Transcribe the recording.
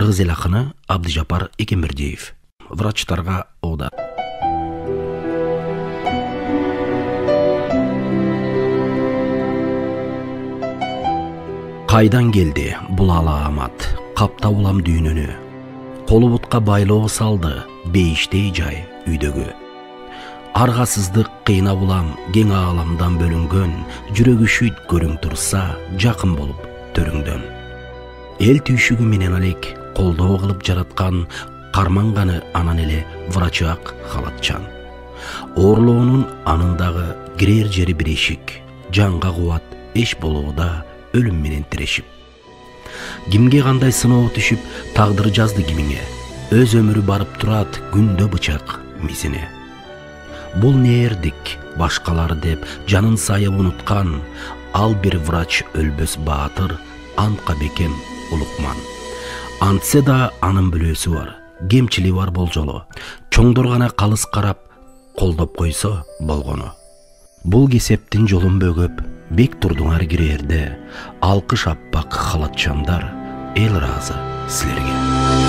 Кыргыз эл акыны Абдыжапар Экембердиев. Врачтарга ода. Кайдан келди бул аламат, капта улам дүйнөнү. Колу бутка байлоо салды, бейиштей жай үйдөгү. Аргасыздык кыйнап улам, кең ааламдан бөлүнгөн, жүрөгү шүйт көрүң турса, жакын болуп төрүңдөн. Эл түйшүгү менен алек колдоо кылып жараткан, карманганы анан эле врачак халатчан. Оорлоонун анындагы кирер жери бир эшик, жанга кубат эш болууда өлүм менен тирешип. Кимге кандай сыноо түшүп, тагдыр жазды кимиңе, өз өмүрү барып турат күндө бычак мизине. Бул не эрдик, башкалар деп жанын сайып унуткан, ал бир врач өлбөс баатыр, антка бекем улукман. Антсе да анын бүлөөсү бар, кемчилиги бар болжолу. Чоңдор гана калыс карап, колдоп койсо болгону. Бул кесептин жолун бөгөп, бек турдуңар кирээрде, алкыш аппак халатчандар, эл ыраазы силерге.